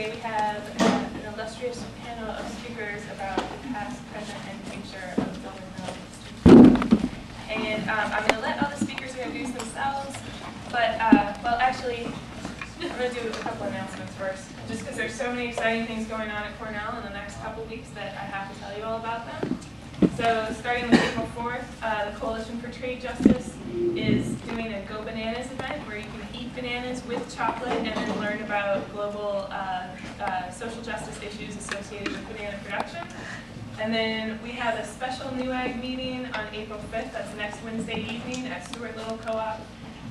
Today we have an illustrious panel of speakers about the past, present, and future of Dilmun Hill. And I'm going to let all the speakers introduce themselves, but, well, actually, I'm going to do a couple announcements first, just because there's so many exciting things going on at Cornell in the next couple weeks that I have to tell you all about them. So starting with April 4th, the Coalition for Trade Justice is doing a Go Bananas event where you can eat bananas with chocolate and then learn about global social justice issues associated with banana production. And then we have a special NEWAG meeting on April 5th, that's next Wednesday evening at Stewart Little Co-op,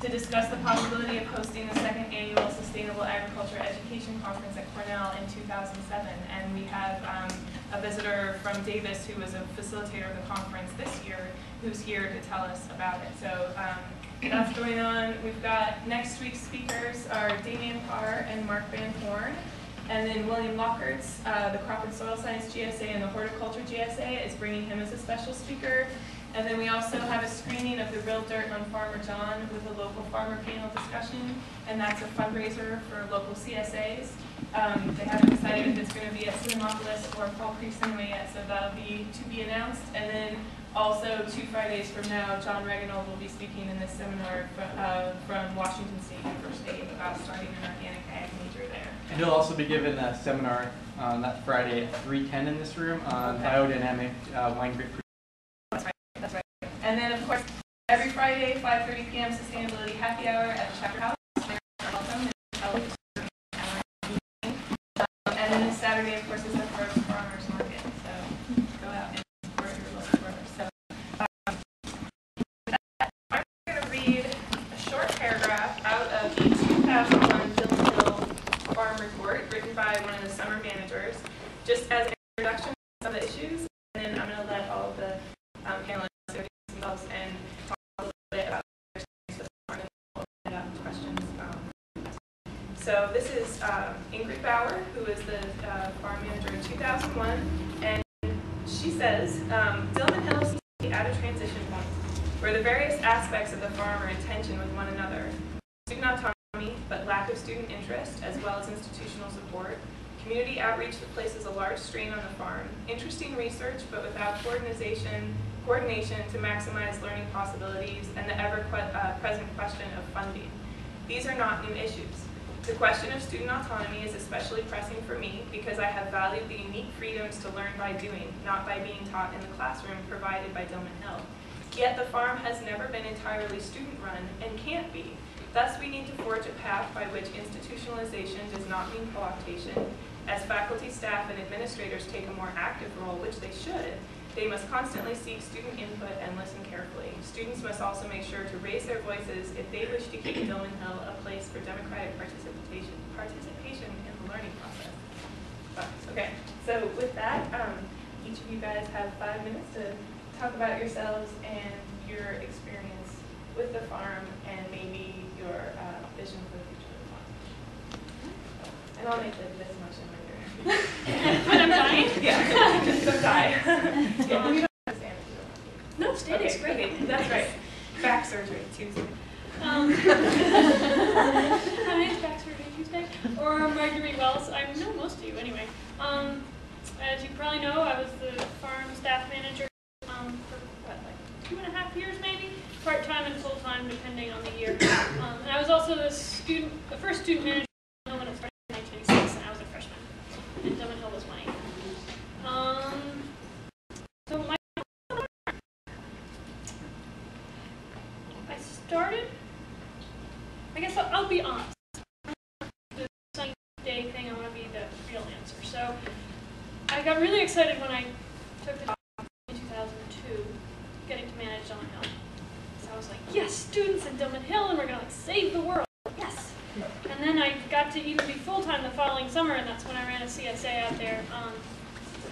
to discuss the possibility of hosting the second annual Sustainable Agriculture Education Conference at Cornell in 2007. And we have a visitor from Davis who was a facilitator of the conference this year who's here to tell us about it. So that's going on. We've got next week's speakers are Damian Parr and Mark Van Horn. And then William Lockhart's, the Crop and Soil Science GSA and the Horticulture GSA is bringing him as a special speaker. And then we also have a screening of The Real Dirt on Farmer John with a local farmer panel discussion, and that's a fundraiser for local CSAs. They haven't decided if it's going to be at Cinemapolis or Fall Creek Cinema yet, so that'll be to be announced. And then also 2 Fridays from now, John Reginald will be speaking in this seminar from Washington State University about starting an organic ag major there. And he'll also be given a seminar on that Friday at 3:10 in this room on biodynamic wine grape. That's right. And then, of course, every Friday, 5:30 p.m. Sustainability Happy Hour at the Chapter House. Welcome. And then this Saturday, of course, is the first farmers market. So go out and support your local farmers. So I'm going to read a short paragraph out of the 2001 Dilmun Hill Farm Report written by one of the summer managers, just as an introduction to some of the issues. And then I'm going to let all of the panelists themselves and talk a little bit about their experience with the farm and questions. So this is Ingrid Bauer, who is the farm manager in 2001, and she says, Dilmun Hill seems to be at a transition point where the various aspects of the farm are in tension with one another. Student autonomy, but lack of student interest, as well as institutional support. Community outreach that places a large strain on the farm. Interesting research, but without coordination to maximize learning possibilities, and the ever-present question of funding. These are not new issues. The question of student autonomy is especially pressing for me because I have valued the unique freedoms to learn by doing, not by being taught in the classroom provided by Dilmun Hill. Yet the farm has never been entirely student-run and can't be. Thus, we need to forge a path by which institutionalization does not mean co-optation. As faculty, staff, and administrators take a more active role, which they should, they must constantly seek student input and listen carefully. Students must also make sure to raise their voices if they wish to keep Dilmun Hill a place for democratic participation in the learning process. Okay, so with that, each of you guys have 5 minutes to talk about yourselves and your experience with the farm and maybe your vision for the future of the farm. And I'll make this much in my ear. When I'm dying? Yeah, just don't die. No, standing's great. Okay, that's right. Back surgery, Tuesday. Hi, it's back surgery Tuesday. Or Marguerite Wells. I know most of you anyway. As you probably know, I was the farm staff manager for what, like 2.5 years maybe? Part-time and full-time depending on the year. And I was also the first student manager when it started in 1986, and I was a freshman. And Dilmun Hill was my so I started, I guess I'll be honest. The sunny day thing, I want to be the real answer. So I got really excited when I took the job in 2002, getting to manage Dilmun Hill. So I was like, yes, students in Dilmun Hill, and we're going to save the world. Yes. And then I got to even be full-time the following summer, and that's when I ran a CSA out there.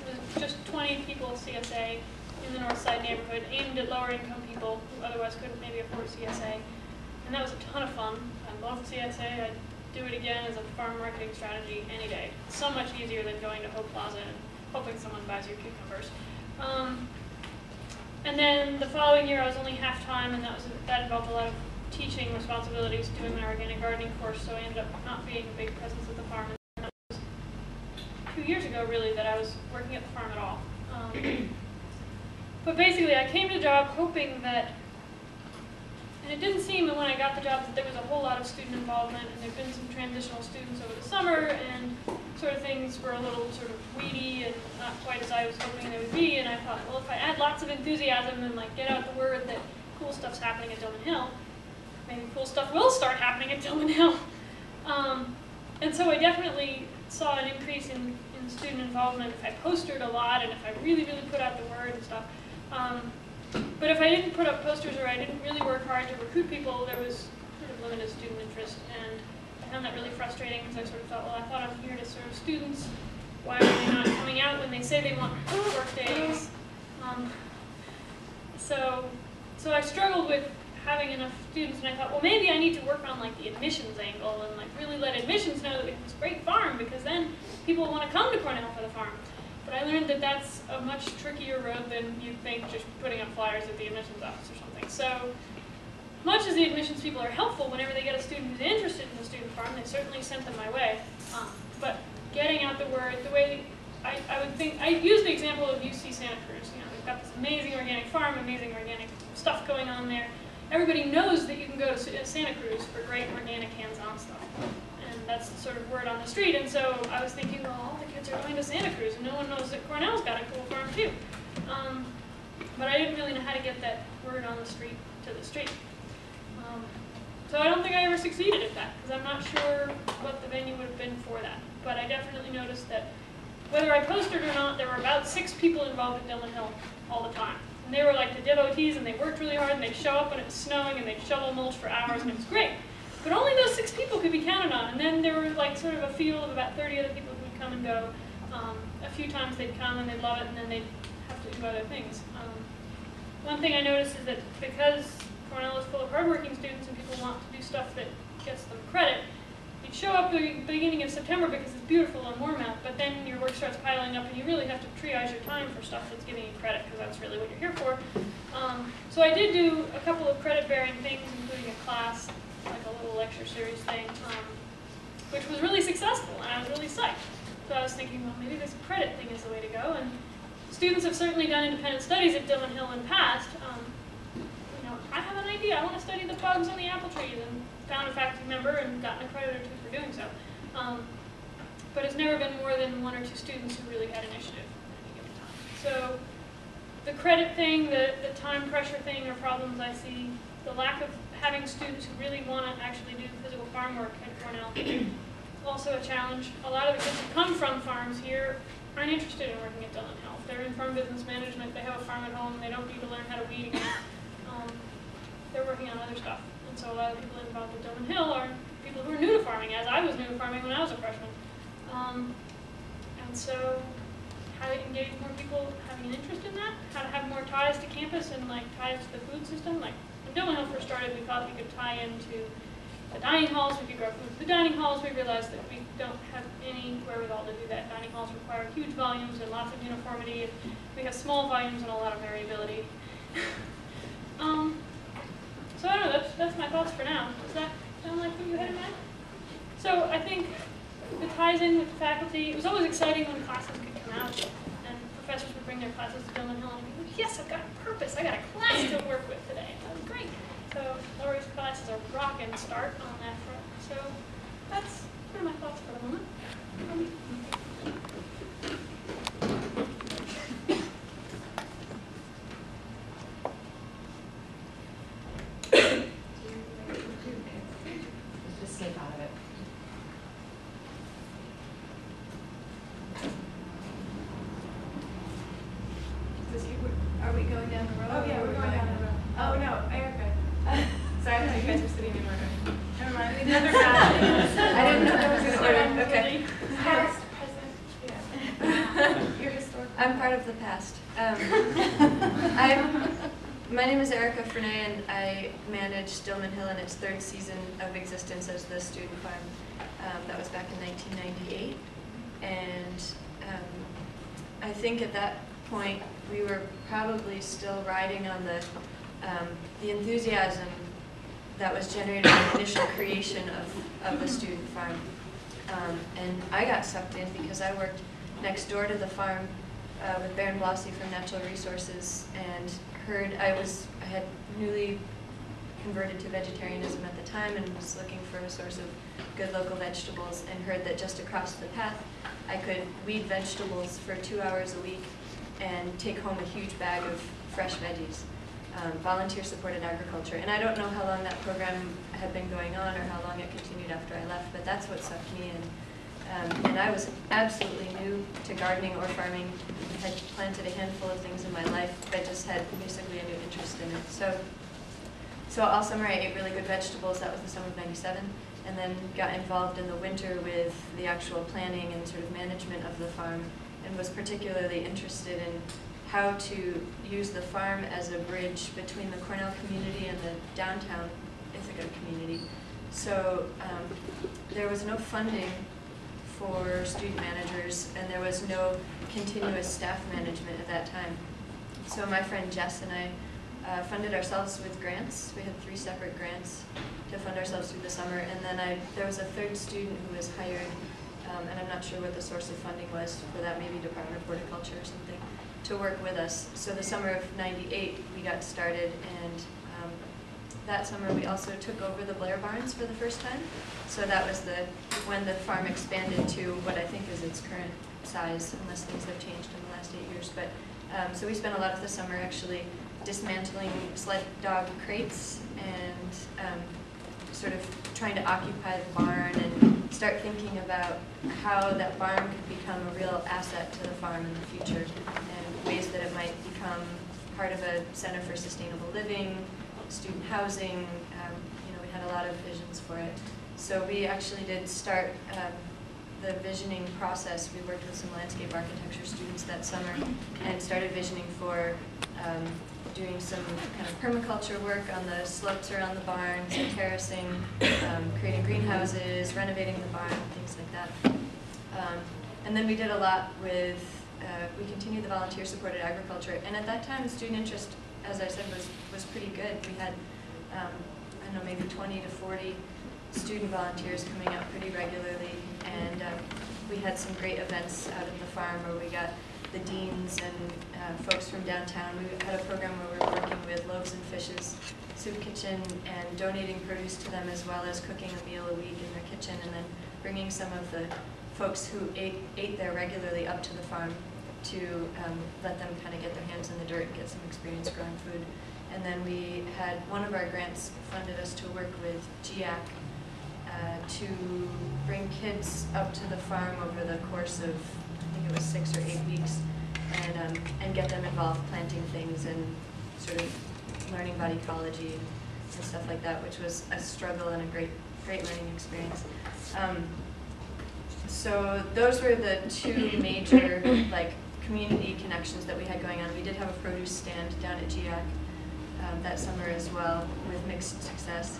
It was just 20 people CSA in the North Side neighborhood, aimed at lower-income people who otherwise couldn't maybe afford CSA. And that was a ton of fun. I loved CSA. I'd do it again as a farm marketing strategy any day. It's so much easier than going to Hope Plaza and hoping someone buys your cucumbers. And then the following year, I was only half-time, and that involved a lot of teaching responsibilities, doing my organic gardening course, so I ended up not being a big presence at the farm. And that was 2 years ago, really, that I was working at the farm at all. But basically, I came to the job hoping that, and it didn't seem that when I got the job that there was a whole lot of student involvement, and there'd been some transitional students over the summer, and sort of things were a little sort of weedy and not quite as I was hoping they would be. And I thought, well, if I add lots of enthusiasm and like get out the word that cool stuff's happening at Dilmun Hill, maybe cool stuff will start happening at Dilmun Hill. And so I definitely saw an increase in student involvement if I postered a lot and if I really, really put out the word and stuff. But if I didn't put up posters or I didn't really work hard to recruit people, there was sort of limited student interest. And I found that really frustrating because I sort of thought, well, I thought I'm here to serve students. Why are they not coming out when they say they want work days? So I struggled with having enough students, and I thought, well, maybe I need to work on like the admissions angle and like really let admissions know that we have this great farm, because then people will want to come to Cornell for the farm. But I learned that that's a much trickier road than you'd think, just putting up flyers at the admissions office or something. So much as the admissions people are helpful whenever they get a student who's interested in the student farm, they certainly sent them my way. But getting out the word, the way I would think, I use the example of UC Santa Cruz. You know, they've got this amazing organic farm, amazing organic stuff going on there. Everybody knows that you can go to Santa Cruz for great organic hands-on stuff. And that's the sort of word on the street. And so I was thinking, well, all the kids are going to Santa Cruz, and no one knows that Cornell's got a cool farm too. But I didn't really know how to get that word on the street to the street. So I don't think I ever succeeded at that, because I'm not sure what the venue would have been for that. But I definitely noticed that whether I posted or not, there were about 6 people involved at Dilmun Hill all the time. And they were like the devotees, and they worked really hard, and they'd show up when it was snowing, and they'd shovel mulch for hours, and it was great. But only those 6 people could be counted on. And then there were like sort of a field of about 30 other people who would come and go. A few times they'd come and they'd love it, and then they'd have to do other things. One thing I noticed is that because Cornell is full of hardworking students and people want to do stuff that gets them credit, you'd show up at the beginning of September because it's beautiful and warm out, but then your work starts piling up and you really have to triage your time for stuff that's giving you credit, because that's really what you're here for. So I did do a couple of credit-bearing things, including a class, like a little lecture series thing, which was really successful, and I was really psyched. So I was thinking, well, maybe this credit thing is the way to go. And students have certainly done independent studies at Dilmun Hill in the past. You know, I have an idea. I want to study the bugs on the apple trees, and found a faculty member and gotten a credit or 2 for doing so. But it's never been more than 1 or 2 students who really had initiative at any given time. So the credit thing, the time pressure thing are problems I see. The lack of having students who really want to actually do physical farm work at Cornell, also a challenge. A lot of the kids who come from farms here aren't interested in working at Dilmun Hill. If they're in farm business management, they have a farm at home, they don't need to learn how to weed again. They're working on other stuff. And so a lot of people involved with Dilmun Hill are people who are new to farming, as I was new to farming when I was a freshman. And so how to engage more people having an interest in that, how to have more ties to campus and like ties to the food system. Like when Dilmun Hill first started, we thought we could tie into the dining halls, we could grow food for the dining halls. We realized that we don't have any wherewithal to do that. Dining halls require huge volumes and lots of uniformity, and we have small volumes and a lot of variability. So I don't know, that's my thoughts for now. Does that sound like what you had in mind? So I think it ties in with the faculty. It was always exciting when classes could come out and professors would bring their classes to Dilmun Hill and be like, yes, I've got a purpose. I got a class to work with today. That was great. So Laurie's classes are rockin' start on that front. So that's sort of my thoughts for the moment. Just slip out of it. Are we going down the road? Oh, yeah, we're going down the road. Oh, no, okay. Sorry, I thought you guys were sitting in order. Never mind, we never I didn't know that was in order. Okay. Past, present, yeah. You're historical. I'm part of the past. My name is Frenay, and I manage Dilmun Hill in its 3rd season of existence as the student farm. That was back in 1998. And I think at that point, we were probably still riding on the enthusiasm that was generated in the initial creation of the student farm. And I got sucked in because I worked next door to the farm with Baron Blasi from Natural Resources, and heard I had newly converted to vegetarianism at the time and was looking for a source of good local vegetables, and heard that just across the path I could weed vegetables for 2 hours a week and take home a huge bag of fresh veggies. Volunteer-supported agriculture. And I don't know how long that program had been going on or how long it continued after I left, but that's what sucked me in. And I was absolutely new to gardening or farming. I had planted a handful of things in my life, but just had basically a new interest in it. So all summer I ate really good vegetables. That was the summer of '97. And then got involved in the winter with the actual planning and sort of management of the farm, and was particularly interested in how to use the farm as a bridge between the Cornell community and the downtown Ithaca community. So there was no funding for student managers, and there was no continuous staff management at that time. So my friend Jess and I funded ourselves with grants. We had 3 separate grants to fund ourselves through the summer, and then there was a third student who was hired, and I'm not sure what the source of funding was for that, maybe Department of Horticulture or something, to work with us. So the summer of '98 we got started, and that summer we also took over the Blair Barns for the first time. So that was when the farm expanded to what I think is its current size, unless things have changed in the last 8 years. But so we spent a lot of the summer actually dismantling sled dog crates and sort of trying to occupy the barn and start thinking about how that barn could become a real asset to the farm in the future, and ways that it might become part of a center for sustainable living, student housing. We had a lot of visions for it. So we actually did start the visioning process. We worked with some landscape architecture students that summer and started visioning for doing some kind of permaculture work on the slopes around the barns, and terracing, creating greenhouses, renovating the barn, things like that. And then we did a lot with, we continued the volunteer-supported agriculture, and at that time student interest, as I said, was pretty good. We had, I don't know, maybe 20 to 40 student volunteers coming out pretty regularly, and we had some great events out at the farm where we got the deans and folks from downtown. We had a program where we were working with Loaves and Fishes Soup Kitchen and donating produce to them, as well as cooking a meal a week in their kitchen, and then bringing some of the folks who ate there regularly up to the farm to let them kind of get their hands in the dirt and get some experience growing food. And then we had one of our grants funded us to work with GIAC to bring kids up to the farm over the course of, I think it was 6 or 8 weeks, and get them involved planting things and sort of learning about ecology and stuff like that, which was a struggle and a great learning experience. So those were the 2 major community connections that we had going on. We did have a produce stand down at GIAC that summer as well, with mixed success.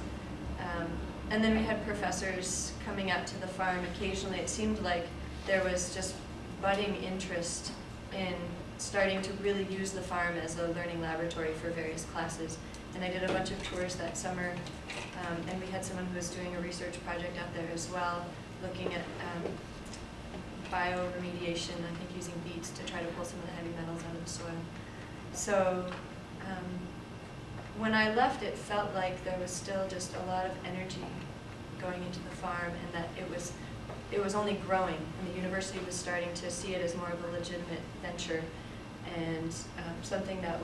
And then we had professors coming out to the farm occasionally. It seemed like there was just budding interest in starting to really use the farm as a learning laboratory for various classes. And I did a bunch of tours that summer, and we had someone who was doing a research project out there as well, looking at bioremediation, I think using beets to try to pull some of the heavy metals out of the soil. So when I left, it felt like there was still just a lot of energy going into the farm, and that it was only growing, and the university was starting to see it as more of a legitimate venture, and something that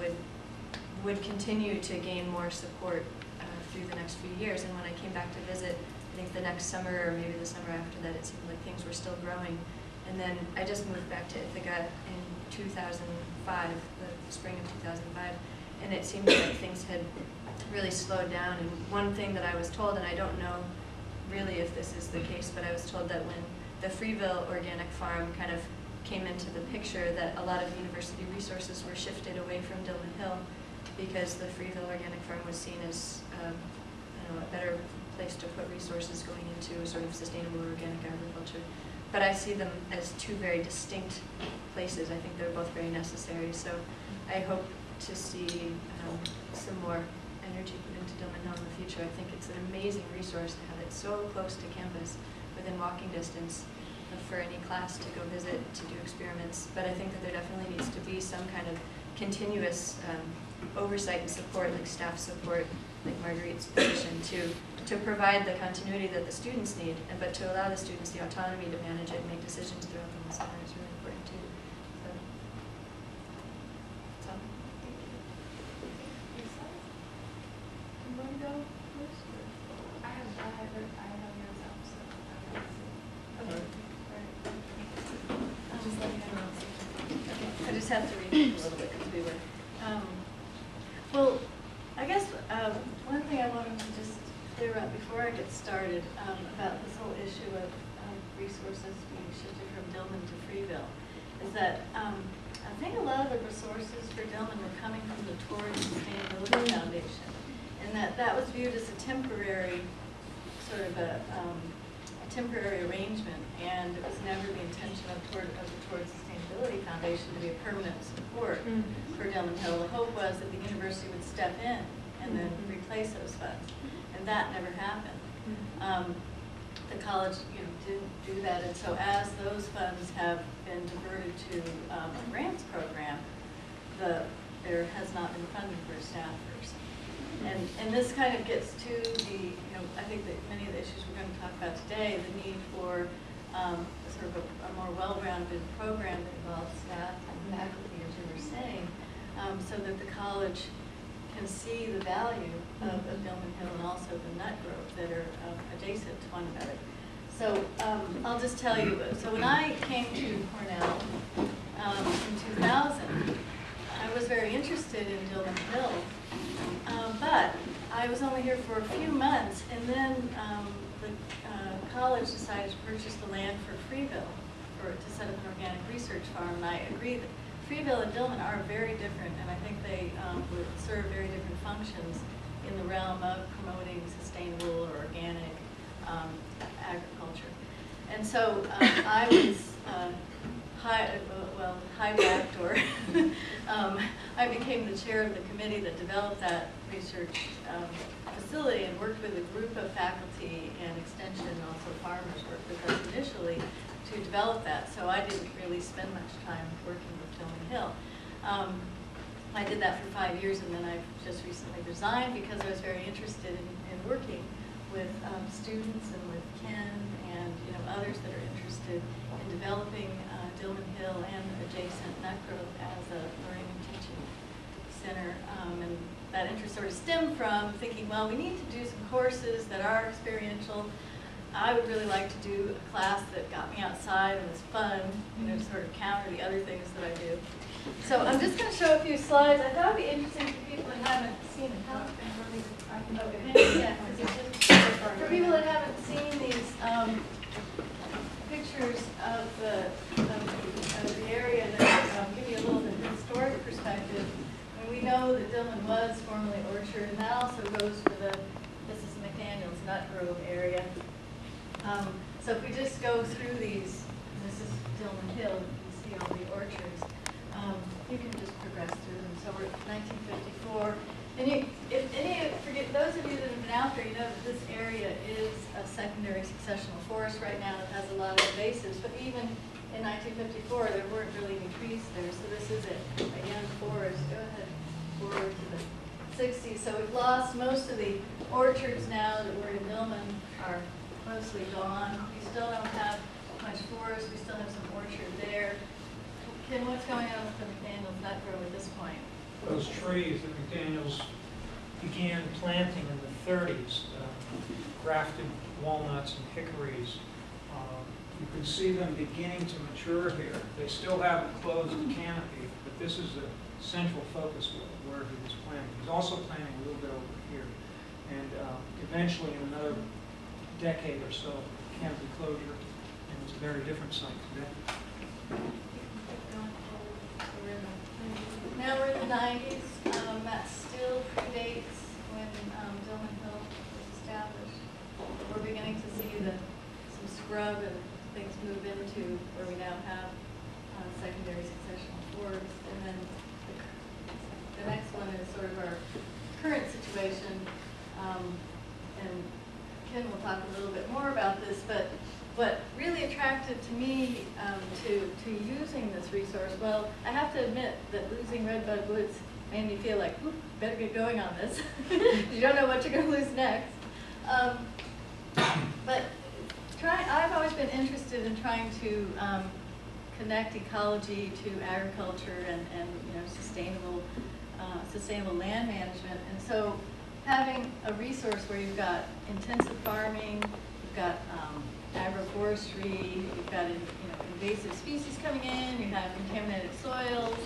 would continue to gain more support through the next few years. And when I came back to visit, I think the next summer, or maybe the summer after that, it seemed like things were still growing. And then I just moved back to Ithaca in 2005, the spring of 2005, and it seemed like things had really slowed down. And one thing that I was told, and I don't know really if this is the case, but I was told that when the Freeville organic farm kind of came into the picture, that a lot of university resources were shifted away from Dilmun Hill, because the Freeville organic farm was seen as a better place to put resources going into a sort of sustainable organic agriculture. But I see them as 2 very distinct places. I think they're both very necessary. So I hope to see some more energy put into Dilmun Hill in the future. I think it's an amazing resource to have it so close to campus, within walking distance. for any class to go visit, to do experiments. But I think that there definitely needs to be some kind of continuous oversight and support, like staff support, like Marguerite's position, to provide the continuity that the students need, but to allow the students the autonomy to manage it and make decisions throughout the whole summer is really important too. So, that's all. You want to go first? I have yours up, so I'm Okay. just letting you know. I just have to read a little bit because we were. Well, I guess one thing I wanted to just clear up before I get started about this whole issue of resources being shifted from Dilmun to Freeville is that I think a lot of the resources for Dilmun were coming from the Tourism Sustainability Foundation, and that was viewed as a temporary sort of a temporary arrangement, and it was never the intention of the Tourism Sustainability Foundation to be a permanent support for Dilmun Hill. The hope was that the university would step in and then replace those funds, and that never happened. The college, didn't do that, and so as those funds have been diverted to a grants program, there has not been funding for a staff person. And this kind of gets to the, I think that many of the issues we're going to talk about today, the need for sort of a more well-rounded program that involves staff and faculty, as you were saying, so that the college can see the value of Dilmun Hill and also the nut grove that are adjacent to one another. So I'll just tell you, so when I came to Cornell in 2000, I was very interested in Dilmun Hill, but I was only here for a few months, and then the college decided to purchase the land for Freeville to set up an organic research farm, and I agree that Freeville and Dilmun are very different, and I think they would serve very different functions in the realm of promoting sustainable or organic agriculture. And so I was hijacked, or I became the chair of the committee that developed that research facility and worked with a group of faculty and extension, and also farmers worked with us initially to develop that. So I didn't really spend much time working with Dilmun Hill. I did that for 5 years, and then I just recently resigned because I was very interested in working with students and with Ken and others that are interested in developing Dilmun Hill and adjacent nut grove as a learning and teaching center. And that interest sort of stemmed from thinking, well, we need to do some courses that are experiential. I would really like to do a class that got me outside and was fun, to sort of counter the other things that I do. So I'm just going to show a few slides. I thought it would be interesting for people that haven't seen it. For people that haven't seen these pictures of the area that give you a little bit of historic perspective. And we know that Dilmun was formerly Orchard, and that also goes for this is McDaniel's Nut Grove area. So if we just go through these, this is Dilmun Hill, you can see all the orchards. You can just progress through them. So we're at 1954. And those of you that have been out there, you know that this area is a secondary successional forest right now. It has a lot of invasives, but even in 1954, there weren't really any trees there. So this is a young forest. Go ahead forward to the 60s. So we've lost most of the orchards now that were in Dilmun are mostly gone. We still don't have much forest. We still have some orchard there. Ken, what's going on with the McDaniel's nut grove at this point? Those trees that McDaniel's began planting in the 30s, grafted walnuts and hickories, you can see them beginning to mature here. They still haven't closed the canopy, but this is the central focus of where he was planting. He's also planting a little bit over here. And eventually, in another decade or so, canopy closure, and it's a very different site today. Now we're in the 90s. That still predates when Dilmun Hill was established. We're beginning to see some scrub and things move into where we now have secondary successional forests. And then the next one is sort of our current situation. And Ken will talk a little bit more about this, but what really attracted to me to using this resource, well, I have to admit that losing Redbud Woods made me feel like, better get going on this. You don't know what you're going to lose next. But I've always been interested in trying to connect ecology to agriculture and sustainable land management. And so having a resource where you've got intensive farming, you've got agroforestry, you've got invasive species coming in, you have contaminated soils,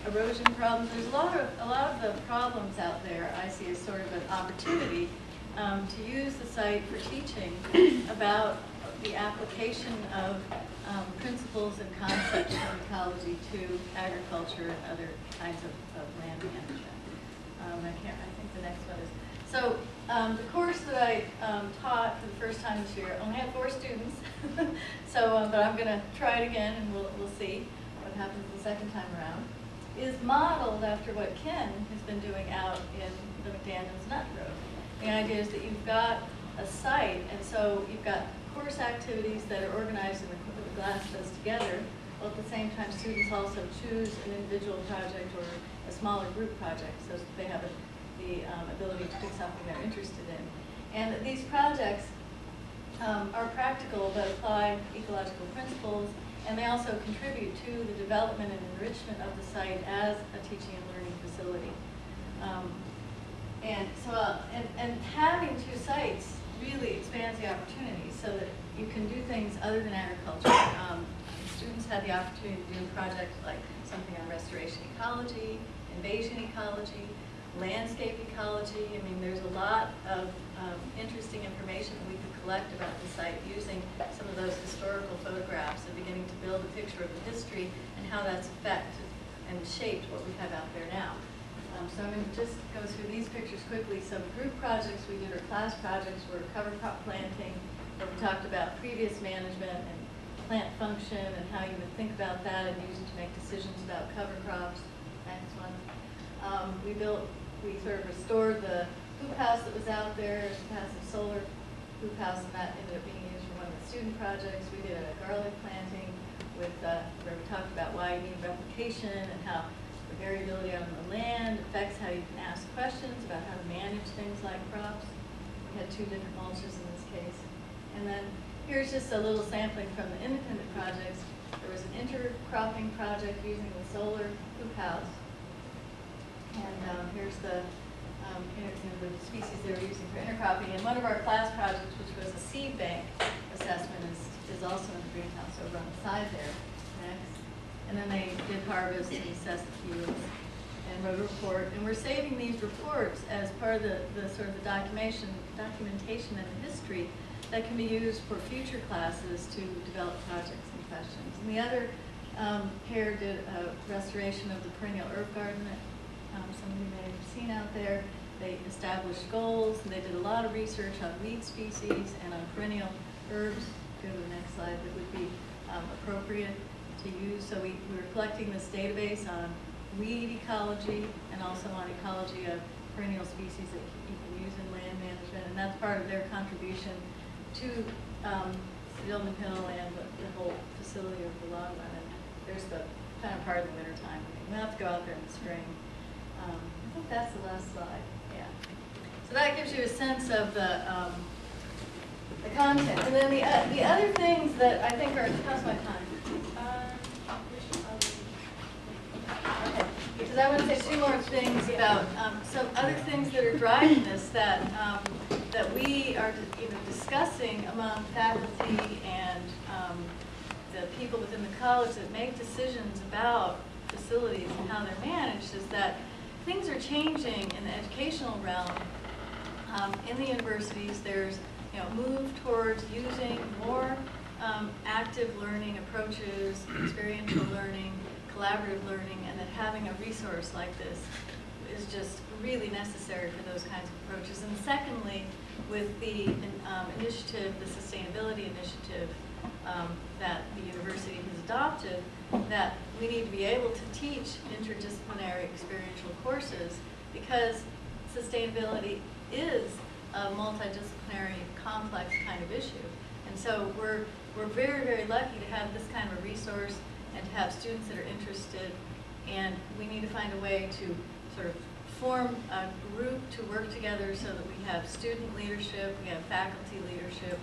erosion problems. There's a lot of the problems out there I see as sort of an opportunity to use the site for teaching about the application of principles and concepts from ecology to agriculture and other kinds of land management. I think the next one is. So the course that I taught for the first time this year only had 4 students. So, but I'm going to try it again, and we'll see what happens the second time around. Is modeled after what Ken has been doing out in the McDaniels Nut Grove. The idea is that you've got a site, and so you've got course activities that are organized in the class does together, while at the same time students also choose an individual project or a smaller group project, so they have the ability to pick something they're interested in. And these projects are practical but apply ecological principles, and they also contribute to the development and enrichment of the site as a teaching and learning facility. And so, and having 2 sites really expands the opportunity so that you can do things other than agriculture. Students had the opportunity to do projects like something on restoration ecology, invasion ecology, landscape ecology. I mean, there's a lot of interesting information that we could collect about the site using some of those historical photographs and beginning to build a picture of the history and how that's affected and shaped what we have out there now. So I'm going to just go through these pictures quickly. Some group projects we did, or class projects, were cover crop planting, where we talked about previous management and plant function and how you would think about that and use it to make decisions about cover crops. Next one. We sort of restored the hoop house that was out there, a passive solar hoop house, and that ended up being used for one of the student projects. We did a garlic planting with where we talked about why you need replication and how the variability on the land affects how you can ask questions about how to manage things like crops. We had 2 different mulches in this case. And then here's just a little sampling from the independent projects. There was an intercropping project using the solar hoop house. And here's the species they were using for intercropping. And one of our class projects, which was a seed bank assessment, is also in the greenhouse over on the side there. Next. And then they did harvest and assess the fields and wrote a report. And we're saving these reports as part of the sort of the documentation and the history that can be used for future classes to develop projects and questions. And the other pair did a restoration of the perennial herb garden that some of you may have seen out there. They established goals, and they did a lot of research on weed species and on perennial herbs. Go to the next slide. That would be appropriate to use. So we were collecting this database on weed ecology and also on ecology of perennial species that you can use in land management, and that's part of their contribution to Dilmun Hill and the whole facility over the long run. And there's the kind of part of the winter time. We'll have to go out there in the spring. I think that's the last slide. Yeah. So that gives you a sense of the content. And then the other things that I think are, how's my time? Okay. Because I want to say 2 more things about some other things that are driving this that we are discussing among faculty and the people within the college that make decisions about facilities and how they're managed, is that things are changing in the educational realm. In the universities, there's move towards using more active learning approaches, experiential learning, collaborative learning, and that having a resource like this is just really necessary for those kinds of approaches. And secondly, with the initiative, the sustainability initiative that the university has adopted, that we need to be able to teach interdisciplinary experiential courses, because sustainability is a multidisciplinary, complex kind of issue. And so we're very, very lucky to have this kind of a resource and to have students that are interested. And we need to find a way to sort of form a group to work together so that we have student leadership, we have faculty leadership,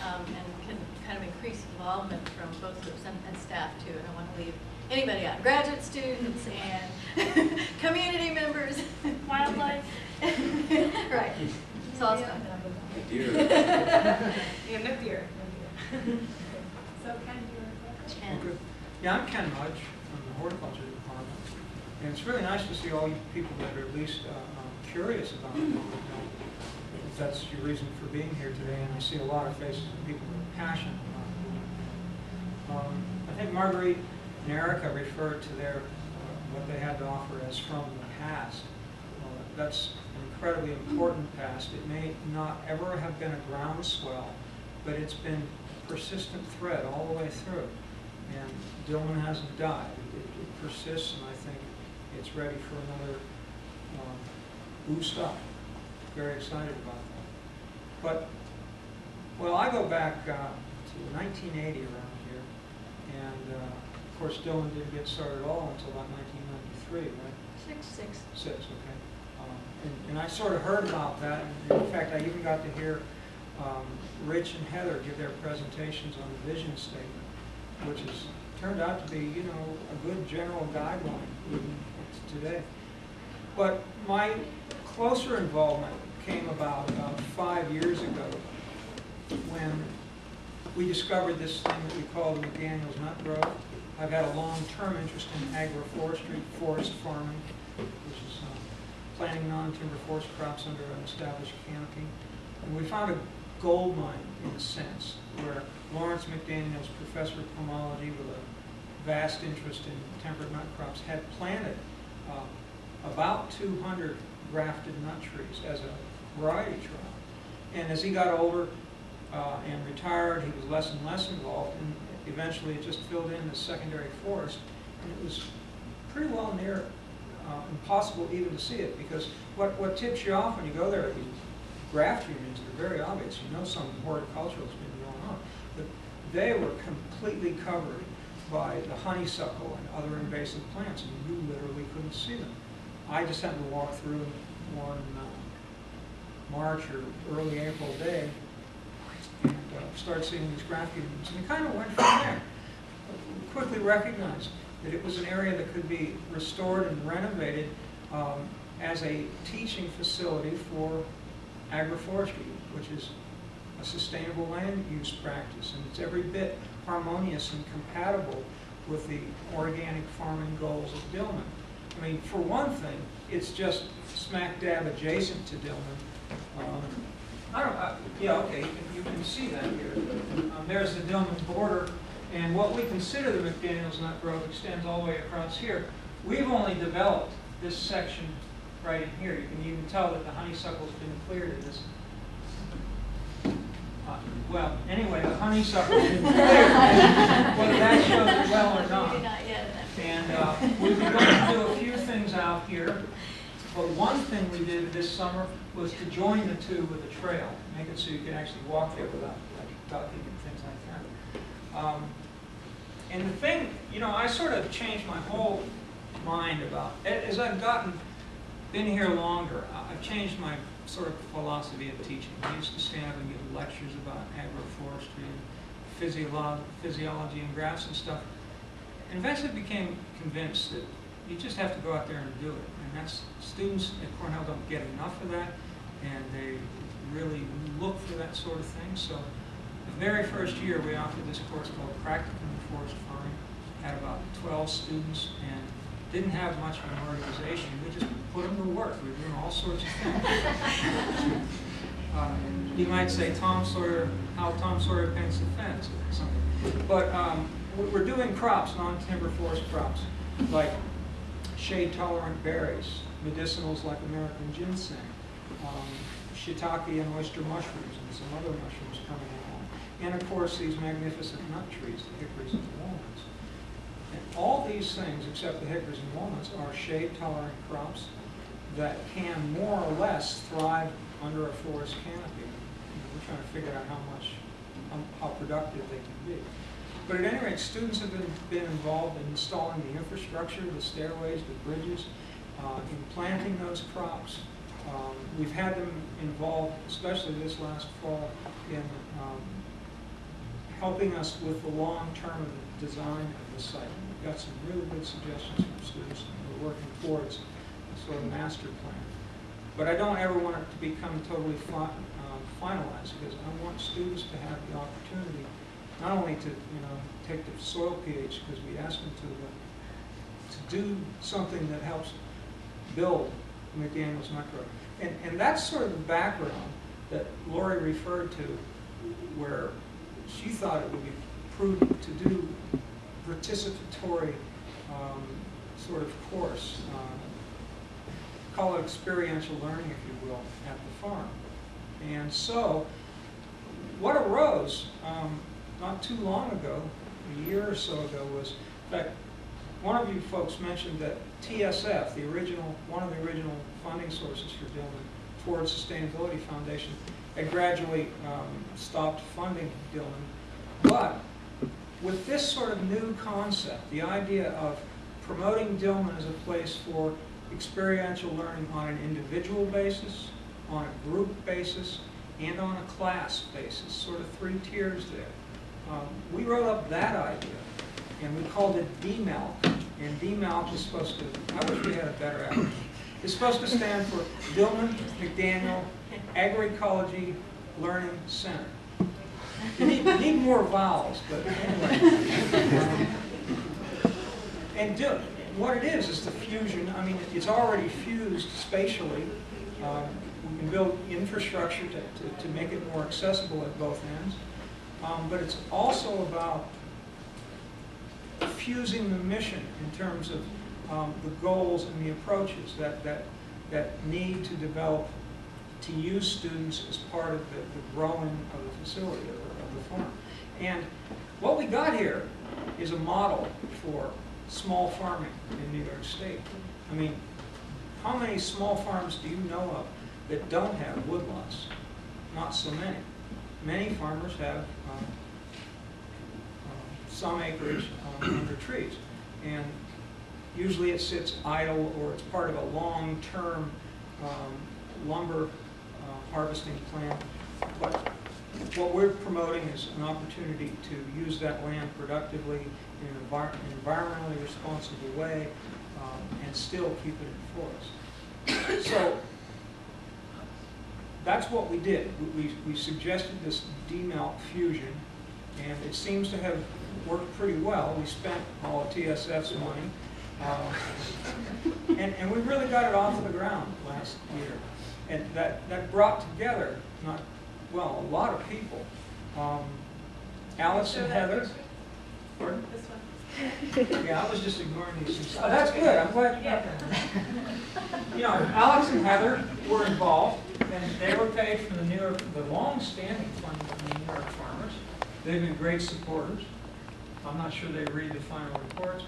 and can kind of increase involvement from both groups and staff too. I don't want to leave anybody out. Graduate students and community members. Wildlife. Right. It's all stuff. Yeah, no deer. So Ken, Ken. Okay. Yeah, I'm Ken Mudge from the Horticulture Department. And it's really nice to see all you people that are at least curious about it. If that's your reason for being here today, and I see a lot of faces of people that are passionate about it. I think Marguerite and Erica referred to their what they had to offer as from the past. That's an incredibly important past. It may not ever have been a groundswell, but it's been a persistent thread all the way through. And Dilmun hasn't died. It persists, and I think it's ready for another boost up. Very excited about that. But, well, I go back to 1980 around here, and of course Dilmun didn't get started at all until about 1993, right? Six, okay. And I sort of heard about that, and in fact I even got to hear Rich and Heather give their presentations on the vision statement, which has turned out to be, you know, a good general guideline even today. But my closer involvement came about 5 years ago when we discovered this thing that we call the McDaniel's nut grove. I've had a long-term interest in agroforestry, forest farming, which is planting non-timber forest crops under an established canopy. And we found a gold mine, in a sense, where Lawrence McDaniel's, professor of pomology with a vast interest in temperate nut crops, had planted about 200 grafted nut trees as a variety trial. And as he got older and retired, he was less and less involved, and eventually it just filled in the secondary forest. And it was pretty well near impossible even to see it, because what tips you off when you go there are these graft unions that are very obvious. You know some horticultural has been going on. But they were completely covered by the honeysuckle and other invasive plants, and you literally couldn't see them. I just happened to walk through one March or early April day and started seeing these graft unions, and it kind of went from there. We quickly recognized that it was an area that could be restored and renovated as a teaching facility for agroforestry, which is a sustainable land use practice, and it's every bit harmonious and compatible with the organic farming goals of Dilmun. I mean, for one thing, it's just smack dab adjacent to Dilmun. Yeah, okay, you can see that here. There's the Dilmun border, and what we consider the McDaniel's nut grove extends all the way across here. We've only developed this section right in here. You can even tell that the honeysuckle's been cleared in this. Well, anyway, the honeysuckle's been cleared. Whether that shows well or not. Maybe not yet. And we've been going to do a few things out here. But one thing we did this summer was to join the two with a trail, make it so you can actually walk there without ducking and things like that. And the thing, you know, I sort of changed my whole mind about, as I've been here longer, I've changed my sort of philosophy of teaching. I used to stand up and give lectures about agroforestry and physiology and graphs and stuff. And eventually became convinced that you just have to go out there and do it. And that's, students at Cornell don't get enough of that, and they really look for that sort of thing. So the very first year we offered this course called Practicum in Forest Farming. Had about 12 students and didn't have much of an organization. We just put them to work. We were doing all sorts of things. You might say how Tom Sawyer paints the fence or something. But we're doing crops, non-timber forest crops, like shade-tolerant berries, medicinals like American ginseng, shiitake and oyster mushrooms, and some other mushrooms coming along. And of course these magnificent nut trees, the hickories and the walnuts. And all these things, except the hickories and walnuts, are shade-tolerant crops that can more or less thrive under a forest canopy. We're trying to figure out how much how productive they can be. But at any rate, students have been involved in installing the infrastructure, the stairways, the bridges, in planting those crops. We've had them involved, especially this last fall, in helping us with the long-term design of the site. We've got some really good suggestions from students, and we're working towards a sort of master plan. But I don't ever want it to become totally finalized, because I want students to have the opportunity not only to take the soil pH, because we ask them to, but to do something that helps build McDaniel's microbe. And that's sort of the background that Laurie referred to, where she thought it would be prudent to do participatory sort of course. Call it experiential learning, if you will, at the farm. And so, what arose not too long ago, a year or so ago, was, in fact, one of you folks mentioned that TSF, one of the original funding sources for Dilmun, Ford Sustainability Foundation, had gradually stopped funding Dilmun. But with this sort of new concept, the idea of promoting Dilmun as a place for experiential learning on an individual basis, on a group basis, and on a class basis, sort of 3 tiers there. We wrote up that idea, and we called it DMALC. And DMALC is supposed to, I wish we had a better acronym. It's supposed to stand for Dilmun McDaniel Agroecology Learning Center. You need more vowels, but anyway. And what it is the fusion. I mean, it's already fused spatially. We can build infrastructure to make it more accessible at both ends. But it's also about fusing the mission in terms of the goals and the approaches that need to develop to use students as part of the growing of the facility, of the farm. And what we got here is a model for small farming in New York State. I mean, how many small farms do you know of that don't have woodlots? Not so many. Many farmers have some acreage under trees, and usually it sits idle or it's part of a long-term lumber harvesting plan. But what we're promoting is an opportunity to use that land productively in an environmentally responsible way and still keep it in forest. So that's what we did. We suggested this DMALC fusion, and it seems to have worked pretty well. We spent all of TSF's money, and we really got it off the ground last year. And that brought together, a lot of people. Alex and Heather. Pardon? This one. Yeah, I was just ignoring these things. Oh, that's good. I'm glad you got that. Alex and Heather were involved, and they were paid from the long-standing funding from the New York farmers. They've been great supporters. I'm not sure they read the final reports,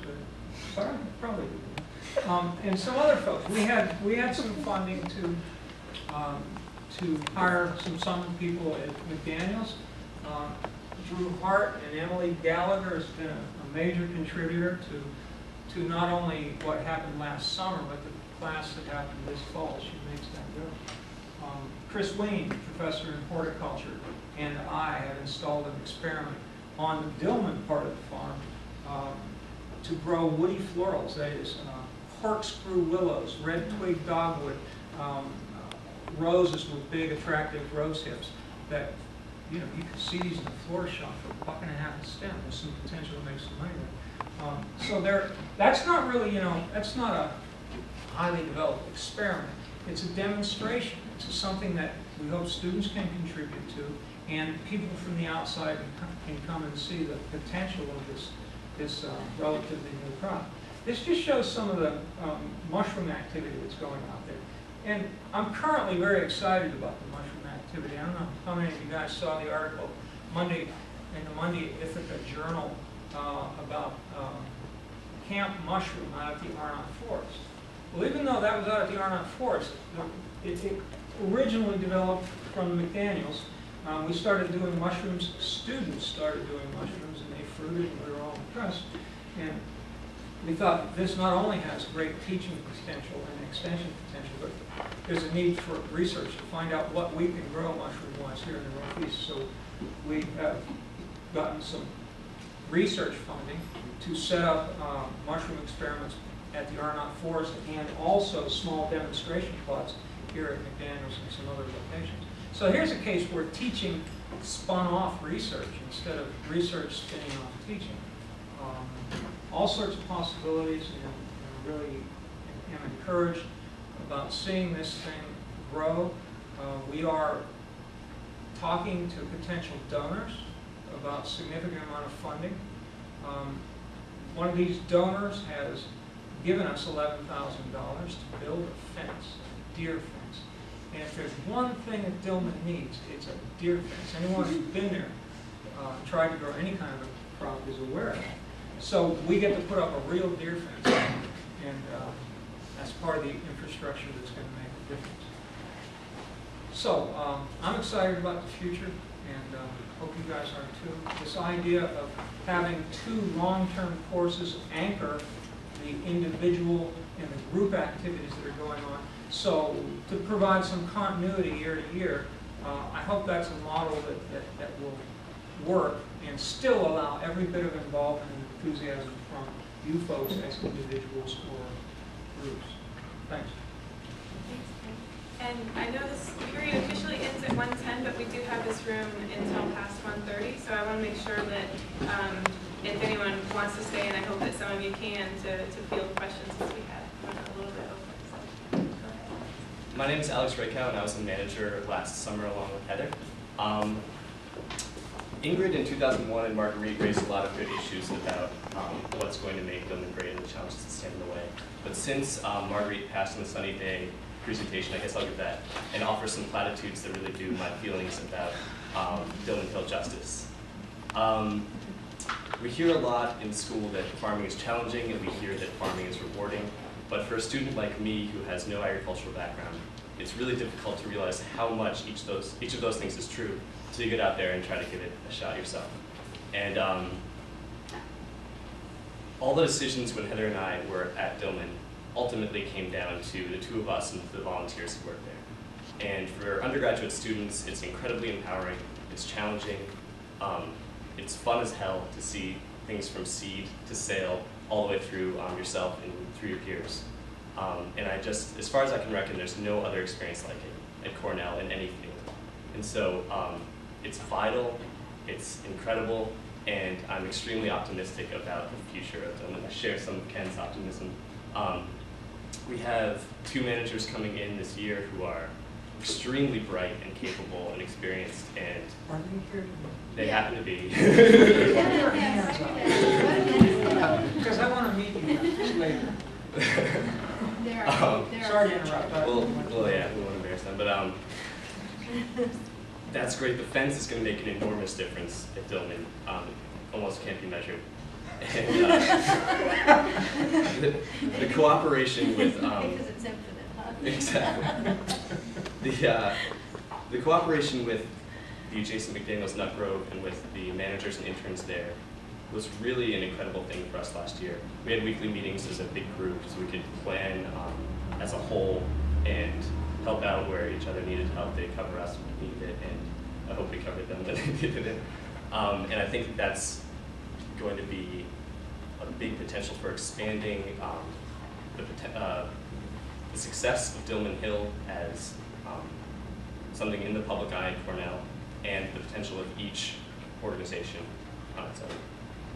but probably do. And some other folks. We had some funding to hire some people at McDaniel's. Drew Hart and Emily Gallagher has been a major contributor to not only what happened last summer, but the class that happened this fall. She makes that go. Chris Ween, professor in horticulture, and I have installed an experiment on the Dilmun part of the farm to grow woody florals, that is, corkscrew willows, red twig dogwood, roses with big attractive rose hips that, you can see these in the florist shop for $1.50 a stem. There's some potential to make some money with. So that's not really, that's not a highly developed experiment. It's a demonstration. It's something that we hope students can contribute to, and people from the outside can come and see the potential of this relatively new crop. This just shows some of the mushroom activity that's going out there. And I'm currently very excited about the mushroom activity. I don't know how many of you guys saw the article in the Monday Ithaca Journal about camp mushroom out at the Arnott Forest. Well, even though that was out at the Arnott Forest, it originally developed from McDaniel's. We started doing mushrooms, students started doing mushrooms, and they fruited, and we were all impressed. And we thought this not only has great teaching potential and extension potential, but there's a need for research to find out what we can grow mushroom-wise here in the Northeast. So we have gotten some research funding to set up mushroom experiments at the Arnott Forest and also small demonstration plots here at McDaniels and some other locations. So here's a case where teaching spun off research instead of research spinning off teaching. All sorts of possibilities, and really am encouraged about seeing this thing grow. We are talking to potential donors about significant amount of funding. One of these donors has given us $11,000 to build a fence, a deer fence. And if there's one thing that Dilmun needs, it's a deer fence. Anyone who's been there, tried to grow any kind of a crop is aware of it. So we get to put up a real deer fence, and that's part of the infrastructure that's going to make a difference. So I'm excited about the future, and hope you guys are too. This idea of having two long-term courses anchor the individual and the group activities that are going on. So to provide some continuity year to year, I hope that's a model that will work and still allow every bit of involvement and enthusiasm from you folks as individuals or groups. Thanks. And I know this period officially ends at 1:10, but we do have this room until past 1:30, so I want to make sure that if anyone wants to stay, and I hope that some of you can, to field questions, because we have a little bit over. So, go ahead. My name is Alex Rakow, and I was a manager last summer along with Heather. Ingrid in 2001 and Marguerite raised a lot of good issues about what's going to make Dilmun great and the challenges that stand in the way. But since Marguerite passed on the sunny day presentation, I guess I'll give that and offer some platitudes that really do my feelings about Dilmun Hill justice. We hear a lot in school that farming is challenging, and we hear that farming is rewarding. But for a student like me who has no agricultural background, it's really difficult to realize how much each of those things is true. So you get out there and try to give it a shot yourself. And all the decisions when Heather and I were at Dilmun ultimately came down to the two of us and the volunteers who work there. And for undergraduate students, it's incredibly empowering, it's challenging, it's fun as hell to see things from seed to sale all the way through yourself and through your peers. And as far as I can reckon, there's no other experience like it at Cornell in any field. And so it's vital, it's incredible, and I'm extremely optimistic about the future of Dilmun. I share some of Ken's optimism. We have two managers coming in this year who are extremely bright and capable and experienced, and Are they here? they happen to be. Because I want to meet you later. Sorry to interrupt. Well, yeah, we won't embarrass them, but that's great. The fence is going to make an enormous difference at Dilmun. Almost can't be measured. And, the cooperation with Because it's infinite, huh? exactly the cooperation with the adjacent McDaniels Nut Grove and with the managers and interns there was really an incredible thing for us last year. We had weekly meetings as a big group so we could plan as a whole and help out where each other needed help. They cover us when we needed it, and I hope we covered them when they needed it. And I think that's going to be a big potential for expanding the success of Dilmun Hill as something in the public eye at Cornell, and the potential of each organization on its own.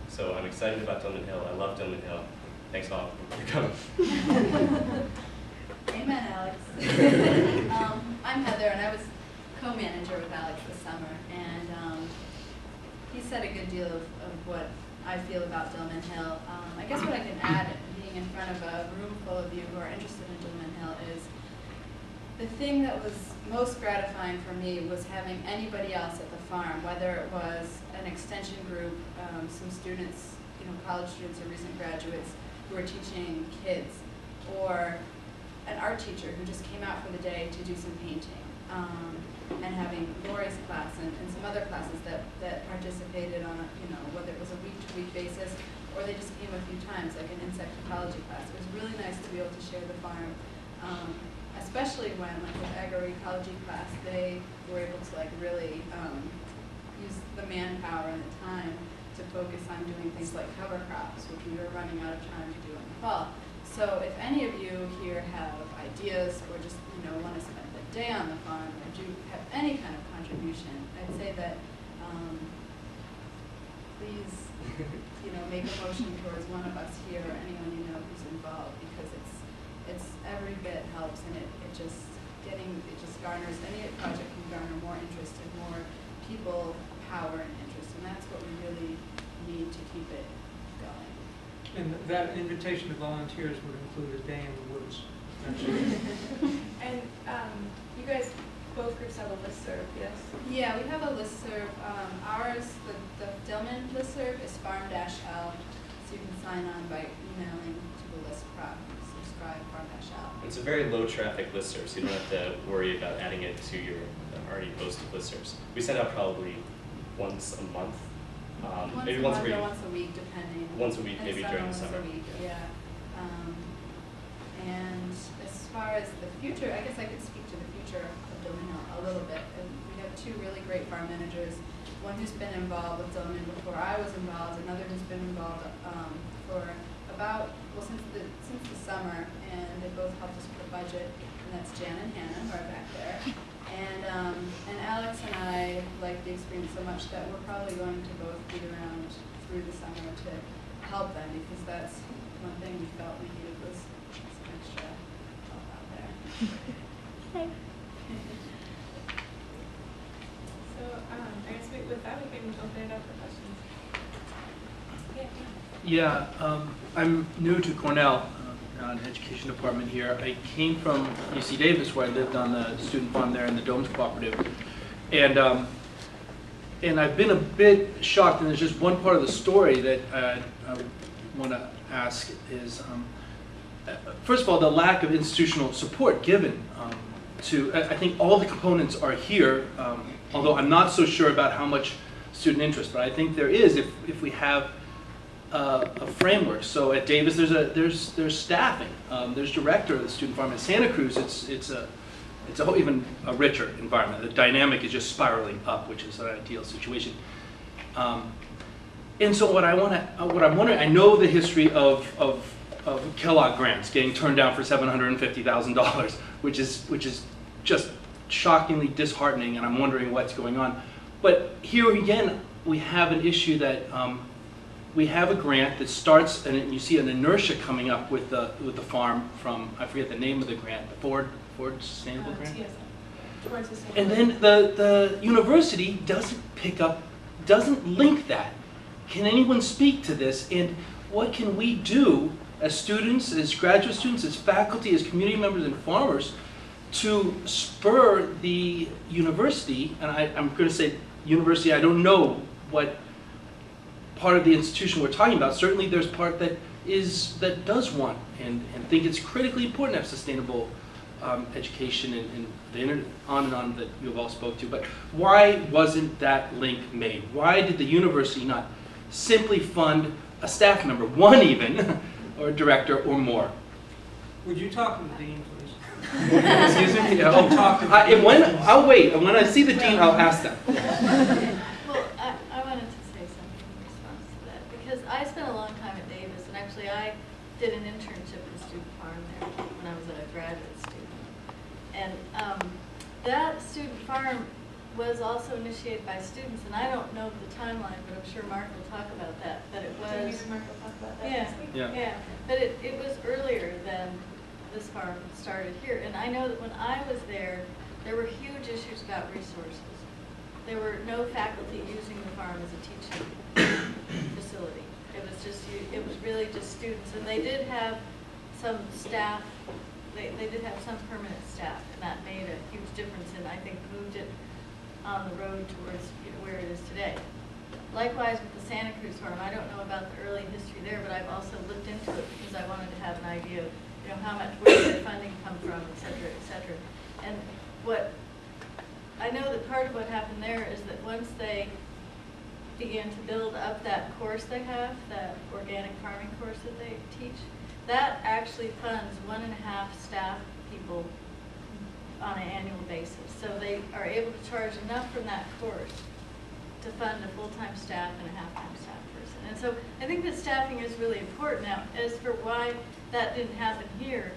So I'm excited about Dilmun Hill. I love Dilmun Hill. Thanks all for coming. Amen, Alex. I'm Heather, and I was co-manager with Alex this summer, and he said a good deal of what I feel about Dilmun Hill. I guess what I can add, being in front of a room full of you who are interested in Dilmun Hill, is the thing that was most gratifying for me was having anybody else at the farm, whether it was an extension group, some students, college students or recent graduates who are teaching kids, or an art teacher who just came out for the day to do some painting, and having Laurie's class and some other classes that participated on a, whether it was a week-to-week basis or they just came a few times, like an insect ecology class. It was really nice to be able to share the farm, especially when, like with agroecology class, they were able to like really use the manpower and the time to focus on doing things like cover crops, which we were running out of time to do in the fall. So if any of you here have ideas or just want to spend the day on the farm or do have any kind of contribution, I'd say that please make a motion towards one of us here or anyone you know who's involved, because it's every bit helps, and it just garners, any project can garner more interest and more people power and interest, and that's what we really need to keep it going. And that invitation to volunteers would include a day in the woods. And you guys, both groups have a listserv, yes? Yeah, we have a listserv. Ours, the Dilmun listserv is farm-l, so you can sign on by emailing to the list prop, subscribe farm-l. It's a very low traffic listserv, so you don't have to worry about adding it to your already posted listservs. We send out probably once a month. Maybe once a week. Once a week, depending. Once a week, maybe during the summer. Once a week, yeah. And as far as the future, I guess I could speak to the future of Dilmun a little bit. And we have two really great farm managers. One who's been involved with Dilmun before I was involved, another who's been involved for about, since the summer, and they both helped us with the budget, and that's Jan and Hannah, who are back there. And Alex and I like the experience so much that we're probably going to both be around through the summer to help them, because that's one thing we felt we needed was some extra help out there. Okay. So I guess with that we can open it up for questions. Yeah, I'm new to Cornell, an education department here. I came from UC Davis, where I lived on the student farm there in the Domes Cooperative, and I've been a bit shocked. And there's just one part of the story that I want to ask is, first of all, the lack of institutional support given to. I think all the components are here, although I'm not so sure about how much student interest. But I think there is if we have a framework. So at Davis, there's staffing. There's director of the student farm. At Santa Cruz, it's a whole, even a richer environment. The dynamic is just spiraling up, which is an ideal situation. And so what I'm wondering, I know the history of Kellogg grants getting turned down for $750,000, which is just shockingly disheartening, and I'm wondering what's going on. But here again, we have an issue that. We have a grant that starts, and you see an inertia coming up with the farm from, I forget the name of the grant, the Ford Sustainable Grant? And then the university doesn't pick up, doesn't link that. Can anyone speak to this? And what can we do as students, as graduate students, as faculty, as community members and farmers to spur the university, and I'm going to say university, I don't know what part of the institution we're talking about. Certainly there's part that does want and think it's critically important to have sustainable education and the on and on that you've all spoke to. But why wasn't that link made? Why did the university not simply fund a staff member, one even, or a director or more? Would you talk to the dean, please? Excuse me? Yeah, I'll wait. And when I see the dean, I'll ask them. Well, I wanted to say something in response to that, because I spent a long time at Davis, and actually I did an internship at a student farm there when I was a graduate student. And that student farm was also initiated by students, and I don't know the timeline, but I'm sure Mark will talk about that. But it was. Mark will talk about that Yeah, next week. yeah. But it was earlier than this farm started here, and I know that when I was there were huge issues about resources. There were no faculty using the farm as a teaching facility. It was really just students, and they did have some staff. They did have some permanent staff, and that made a huge difference, and I think moved it on the road towards where it is today. Likewise with the Santa Cruz farm, I don't know about the early history there, but I've also looked into it because I wanted to have an idea of, how much, where did the funding come from, et cetera, et cetera. And what I know that part of what happened there is that once they began to build up that course they have, that organic farming course that they teach, that actually funds 1.5 staff people on an annual basis. So they are able to charge enough from that course to fund a full-time staff and a half-time staff person. And so I think that staffing is really important. Now, as for why that didn't happen here,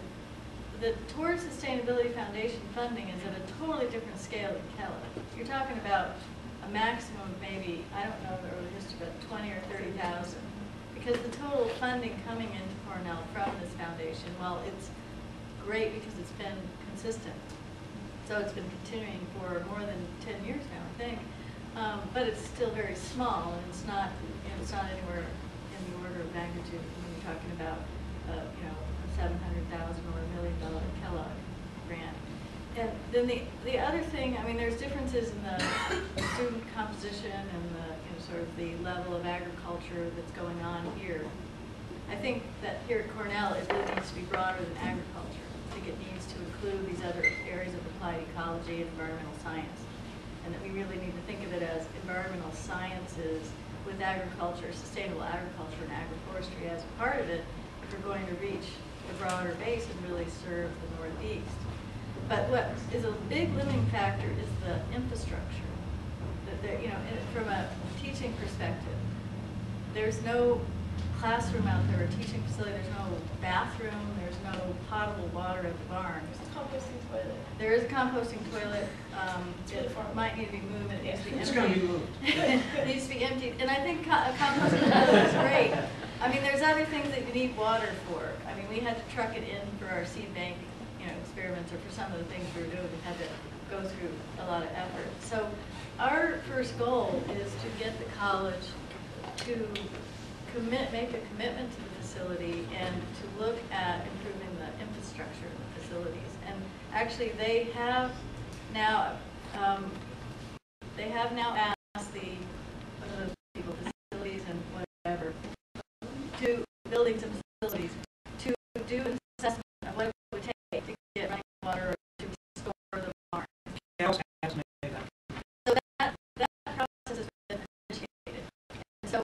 the Towards Sustainability Foundation funding is at a totally different scale than Kellogg. You're talking about a maximum of maybe, I don't know the early history, but 20 or 30,000. Because the total funding coming into Cornell from this foundation, well, it's great because it's been consistent. So it's been continuing for more than 10 years now, I think. But it's still very small, and it's not anywhere in the order of magnitude when you're talking about, you know, a $700,000 or $1 million Kellogg grant. And then the other thing, I mean, there's differences in the student composition and the, you know, sort of the level of agriculture that's going on here. I think that here at Cornell, it really needs to be broader than agriculture. I think it needs to include these other areas of applied ecology and environmental science. And that we really need to think of it as environmental sciences with agriculture, sustainable agriculture and agroforestry as a part of it, if we're going to reach the broader base and really serve the Northeast. But what is a big limiting factor is the infrastructure. That there, you know, from a teaching perspective, there's no classroom out there, or teaching facility. There's no bathroom. There's no potable water at the barn. There's a composting toilet. There is a composting toilet. It might need to be moved. It needs to be emptied. It's going to be moved. It needs to be emptied. And I think a composting toilet is great. I mean, there's other things that you need water for. I mean, we had to truck it in for our seed bank, you know, experiments, or for some of the things we were doing. We had to go through a lot of effort. So our first goal is to get the college to make a commitment to the facility and to look at improving the infrastructure of the facilities. And actually, they have now asked the people, facilities and whatever, to buildings and facilities to do an assessment of what it would take to get running water or to restore the barn. So that process has been initiated. And so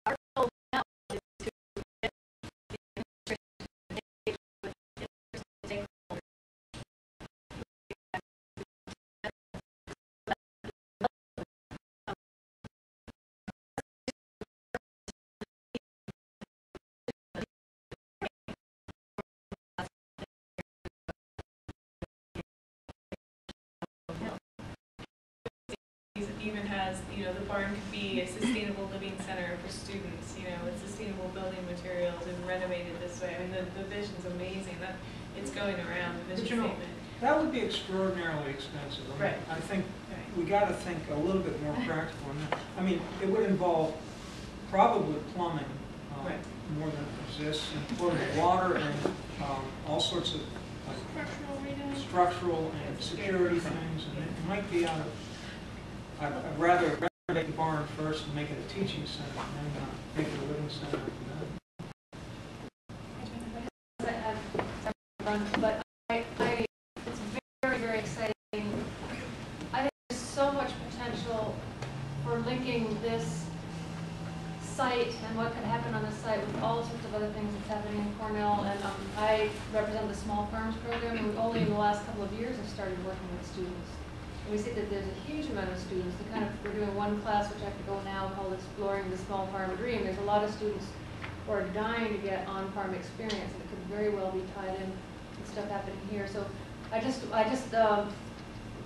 our goal now is to get the administration to engage with interested stakeholders. Even has, you know, the barn could be a sustainable living center for students, you know, with sustainable building materials and renovated this way. I mean, the vision's amazing. That it's going around, the vision statement. That would be extraordinarily expensive. I mean, Right. I think we got to think a little bit more practical on that. I mean, it would involve probably plumbing Right. more than exists, and potable water, and all sorts of structural and security things. And it might be out of. I'd rather renovate the barn first and make it a teaching center, and then make it a living center after that. But it's very, very exciting. I think there's so much potential for linking this site and what could happen on this site with all sorts of other things that's happening in Cornell. And I represent the Small Farms Program, and only in the last couple of years I've started working with students. And we see that there's a huge amount of students. We're doing one class, which I have to go now, called Exploring the Small Farm Dream. There's a lot of students who are dying to get on-farm experience, and it could very well be tied in with stuff happening here. So I just,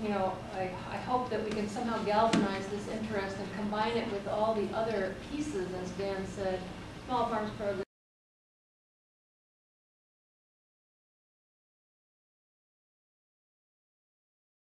you know, I hope that we can somehow galvanize this interest and combine it with all the other pieces, as Dan said, Small Farms Program,